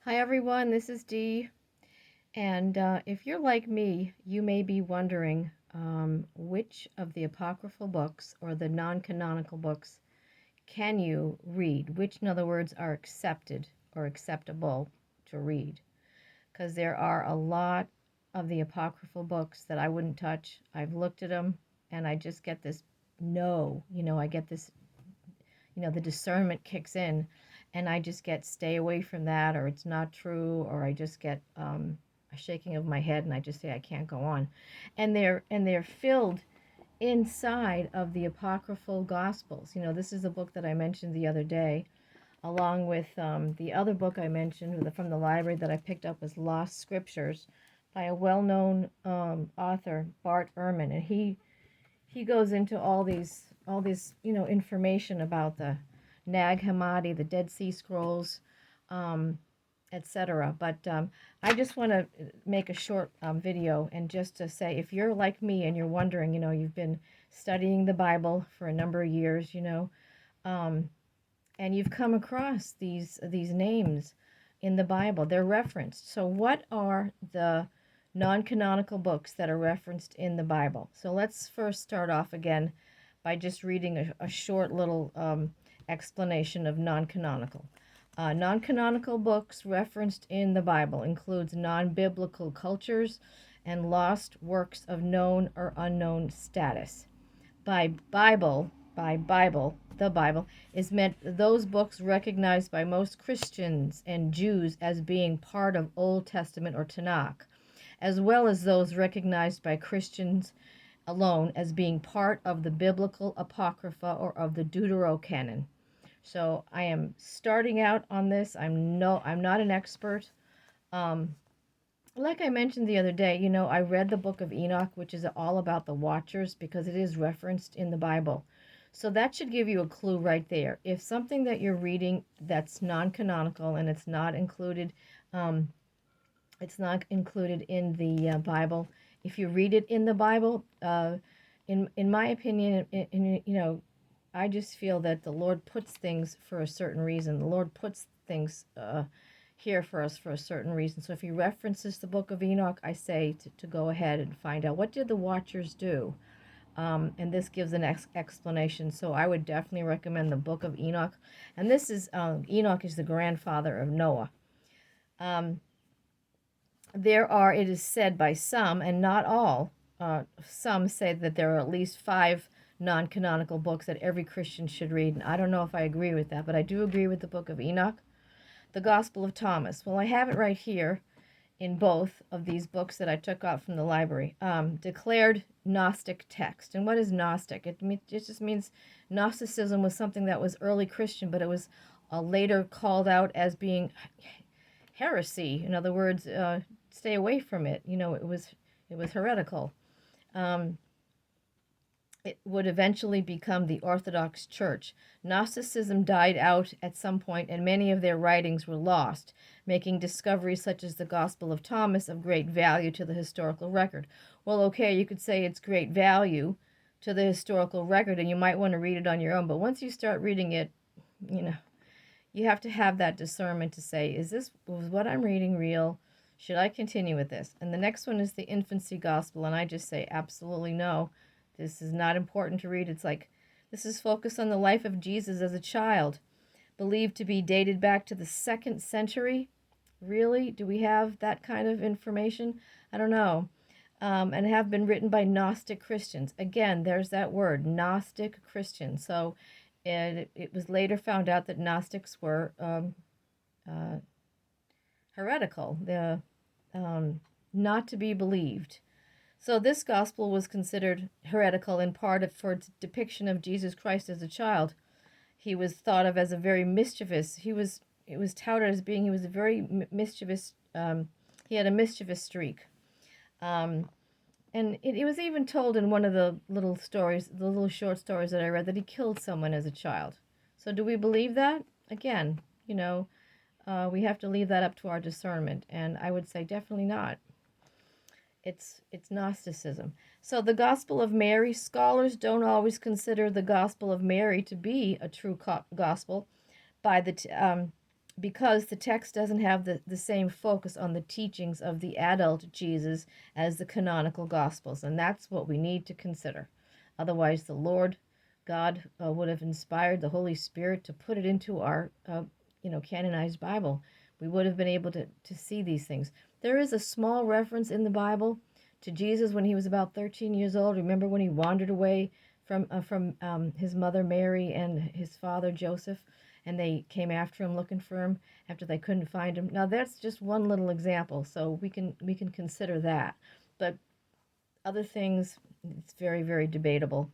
Hi everyone, this is Dee, and if you're like me, you may be wondering which of the apocryphal books or the non-canonical books can you read? Which, in other words, are accepted or acceptable to read? Because there are a lot of the apocryphal books that I wouldn't touch. I've looked at them, and I just get this no, I get this, the discernment kicks in, and I just get stay away from that, or it's not true, or I just get a shaking of my head, and I just say I can't go on. And they're filled inside of the apocryphal gospels. This is a book that I mentioned the other day, along with the other book I mentioned from the library that I picked up was Lost Scriptures by a well-known author, Bart Ehrman, and he goes into all this information about the Nag Hammadi, the Dead Sea Scrolls, um, etc. But I just want to make a short video and just to say, if you're like me and you're wondering, you've been studying the Bible for a number of years, um, and you've come across these names in the Bible. They're referenced. So what are the non-canonical books that are referenced in the Bible? So let's first start off again by just reading a short little explanation of non-canonical. Non-canonical books referenced in the Bible includes non-biblical cultures and lost works of known or unknown status. By Bible, the Bible, is meant those books recognized by most Christians and Jews as being part of Old Testament or Tanakh, as well as those recognized by Christians alone as being part of the biblical Apocrypha or of the Deuterocanon. So I am starting out on this. I'm not an expert. Um, like I mentioned the other day, I read the book of Enoch, which is all about the Watchers because it is referenced in the Bible. So that should give you a clue right there. If something that you're reading that's non-canonical and um, it's not included in the Bible. If you read it in the Bible, in my opinion, I just feel that the Lord puts things for a certain reason. The Lord puts things here for us for a certain reason. So if he references the book of Enoch, I say to go ahead and find out what did the Watchers do. And this gives an explanation. So I would definitely recommend the book of Enoch. And this is Enoch is the grandfather of Noah. It is said by some, and not all, some say that there are at least 5 non-canonical books that every Christian should read. And I don't know if I agree with that, but I do agree with the book of Enoch. The Gospel of Thomas. Well, I have it right here in both of these books that I took out from the library. Declared Gnostic text. And what is Gnostic? It just means Gnosticism was something that was early Christian, but it was later called out as being heresy. In other words, stay away from it. It was heretical. Um, it would eventually become the Orthodox Church. Gnosticism died out at some point, and many of their writings were lost, making discoveries such as the Gospel of Thomas of great value to the historical record. Well, okay, you could say it's great value to the historical record, and you might want to read it on your own, but once you start reading it, you have to have that discernment to say, was what I'm reading real? Should I continue with this? And the next one is the infancy gospel, and I just say absolutely no. This is not important to read. It's like, this is focused on the life of Jesus as a child, believed to be dated back to the 2nd century. Really? Do we have that kind of information? I don't know. And have been written by Gnostic Christians. Again, there's that word, Gnostic Christian. So it was later found out that Gnostics were heretical, not to be believed. So this gospel was considered heretical in part for its depiction of Jesus Christ as a child. He was thought of as a very mischievous. It was touted as being he was a very mischievous. He had a mischievous streak. And it was even told in one of the little stories, the little short stories that I read, that he killed someone as a child. So do we believe that? Again, we have to leave that up to our discernment. And I would say definitely not. It's Gnosticism. So the Gospel of Mary, scholars don't always consider the Gospel of Mary to be a true gospel by because the text doesn't have the same focus on the teachings of the adult Jesus as the canonical Gospels. And that's what we need to consider. Otherwise, the Lord God would have inspired the Holy Spirit to put it into our, canonized Bible. We would have been able to see these things. There is a small reference in the Bible to Jesus when he was about 13 years old. Remember when he wandered away from his mother Mary and his father Joseph, and they came after him looking for him after they couldn't find him. Now that's just one little example, so we can consider that. But other things, it's very, very debatable.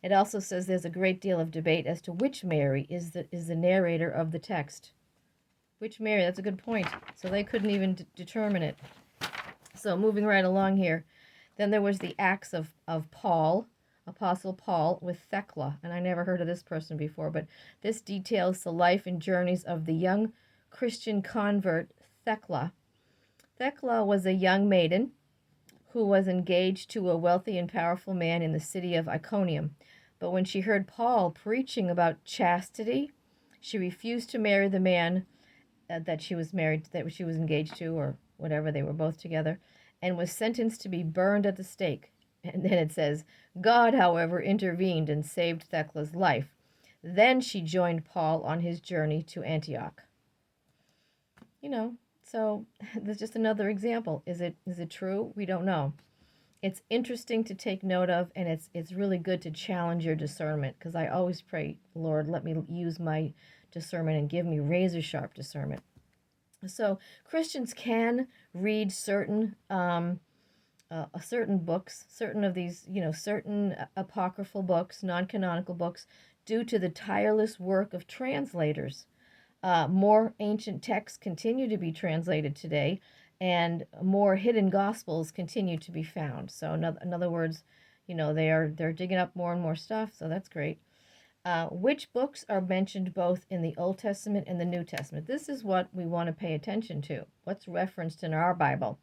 It also says there's a great deal of debate as to which Mary is the narrator of the text. Which Mary? That's a good point. So they couldn't even determine it. So moving right along here, then there was the Acts of Paul, Apostle Paul, with Thecla. And I never heard of this person before, but this details the life and journeys of the young Christian convert Thecla. Thecla was a young maiden who was engaged to a wealthy and powerful man in the city of Iconium. But when she heard Paul preaching about chastity, she refused to marry the man that she was engaged to, or whatever, they were both together, and was sentenced to be burned at the stake. And then it says, God, however, intervened and saved Thecla's life. Then she joined Paul on his journey to Antioch. So there's just another example. Is it true? We don't know. It's interesting to take note of, and it's really good to challenge your discernment, because I always pray, Lord, let me use my discernment and give me razor sharp discernment. So Christians can read certain books, certain of these, certain apocryphal books, non-canonical books, due to the tireless work of translators. More ancient texts continue to be translated today, and more hidden gospels continue to be found. So in other words, they're digging up more and more stuff, so that's great. Which books are mentioned both in the Old Testament and the New Testament? This is what we want to pay attention to. What's referenced in our Bible?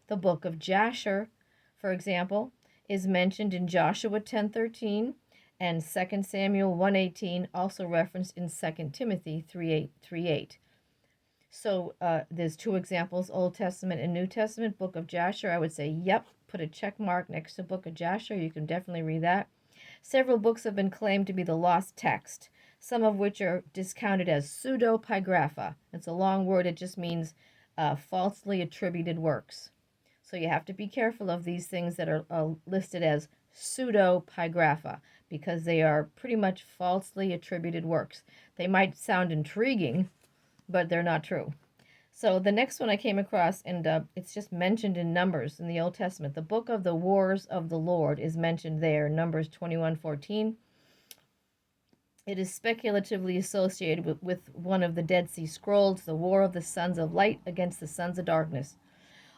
The book of Jasher, for example, is mentioned in Joshua 10:13 and 2 Samuel 1:18, also referenced in 2 Timothy 3:8. So there's two examples, Old Testament and New Testament. Book of Jasher, I would say, yep, put a check mark next to Book of Jasher. You can definitely read that. Several books have been claimed to be the lost text, some of which are discounted as pseudepigrapha. It's a long word. It just means falsely attributed works. So you have to be careful of these things that are listed as pseudepigrapha, because they are pretty much falsely attributed works. They might sound intriguing, but they're not true. So the next one I came across, and it's just mentioned in Numbers in the Old Testament. The book of the wars of the Lord is mentioned there, Numbers 21:14. It is speculatively associated with one of the Dead Sea Scrolls, the war of the sons of light against the sons of darkness.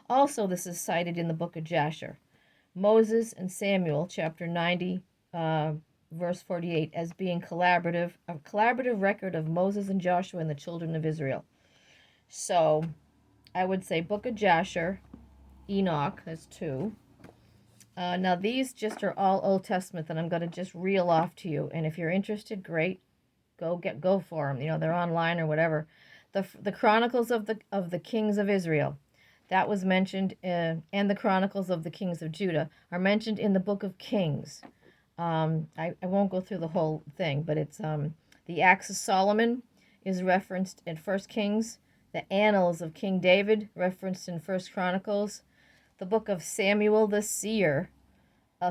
Also, this is cited in the book of Jasher. Moses and Samuel, chapter 90, verse 48, as being a collaborative record of Moses and Joshua and the children of Israel. So I would say book of Jasher, Enoch, that's two. Now these just are all Old Testament that I'm going to just reel off to you. And if you're interested, great, go for them. They're online or whatever. The Chronicles of the Kings of Israel, that was mentioned, and the Chronicles of the Kings of Judah are mentioned in the book of Kings. I won't go through the whole thing, but it's the Acts of Solomon is referenced in 1 Kings. The Annals of King David referenced in 1 Chronicles. The book of Samuel the Seer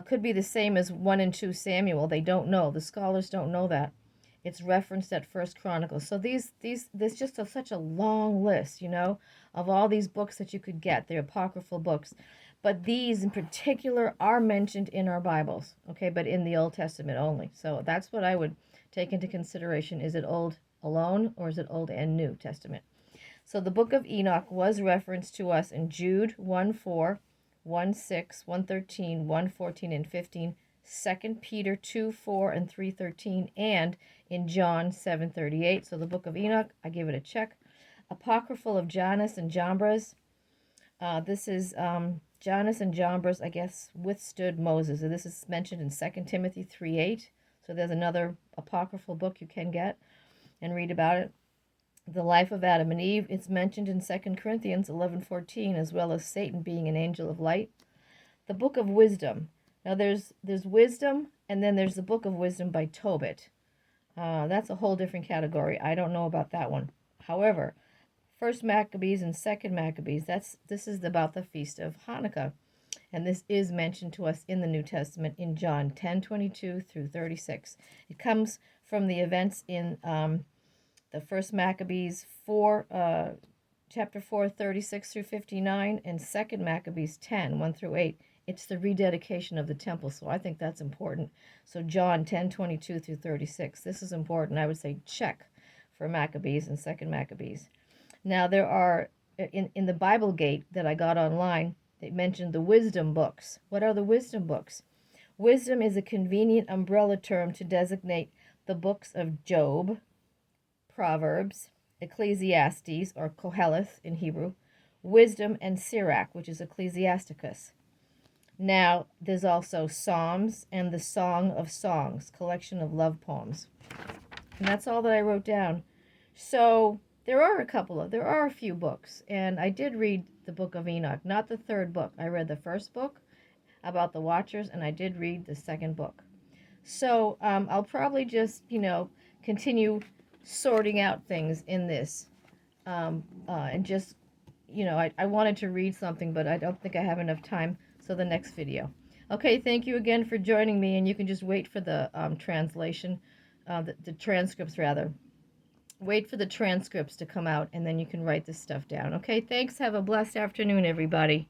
could be the same as 1 and 2 Samuel. They don't know. The scholars don't know that. It's referenced at 1 Chronicles. So there's just such a long list, of all these books that you could get. They're apocryphal books. But these in particular are mentioned in our Bibles, okay, but in the Old Testament only. So that's what I would take into consideration. Is it Old alone, or is it Old and New Testament? So the book of Enoch was referenced to us in Jude 1:4, 1:6, 1:13, 1:14, and 15, 2 Peter 2:4 and 3:13, and in John 7:38. So the book of Enoch, I give it a check. Apocryphal of Jannes and Jambres. This is Jannes and Jambres, I guess, withstood Moses. And this is mentioned in 2 Timothy 3:8. So there's another apocryphal book you can get and read about it. The life of Adam and Eve, it's mentioned in 2 Corinthians 11:14, as well as Satan being an angel of light. The Book of Wisdom. Now there's wisdom, and then there's the Book of Wisdom by Tobit. That's a whole different category. I don't know about that one. However, First Maccabees and Second Maccabees, this is about the feast of Hanukkah. And this is mentioned to us in the New Testament in John 10:22 through 36. It comes from the events in the First Maccabees 4, chapter 4, 36 through 59, and Second Maccabees 10, 1 through 8. It's the rededication of the temple, so I think that's important. So John 10:22 through 36. This is important. I would say check for Maccabees and Second Maccabees. Now there are in the Bible Gate that I got online, they mentioned the wisdom books. What are the wisdom books? Wisdom is a convenient umbrella term to designate the books of Job, Proverbs, Ecclesiastes, or Koheleth in Hebrew, Wisdom, and Sirach, which is Ecclesiasticus. Now, there's also Psalms and the Song of Songs, collection of love poems. And that's all that I wrote down. So there are a few books, and I did read the Book of Enoch, not the third book. I read the first book about the Watchers, and I did read the second book. So I'll probably just, continue sorting out things in this, and just, I wanted to read something, but I don't think I have enough time, so the next video. Okay, thank you again for joining me, and you can just wait for the translation, the transcripts rather. Wait for the transcripts to come out, and then you can write this stuff down. Okay, thanks. Have a blessed afternoon, everybody.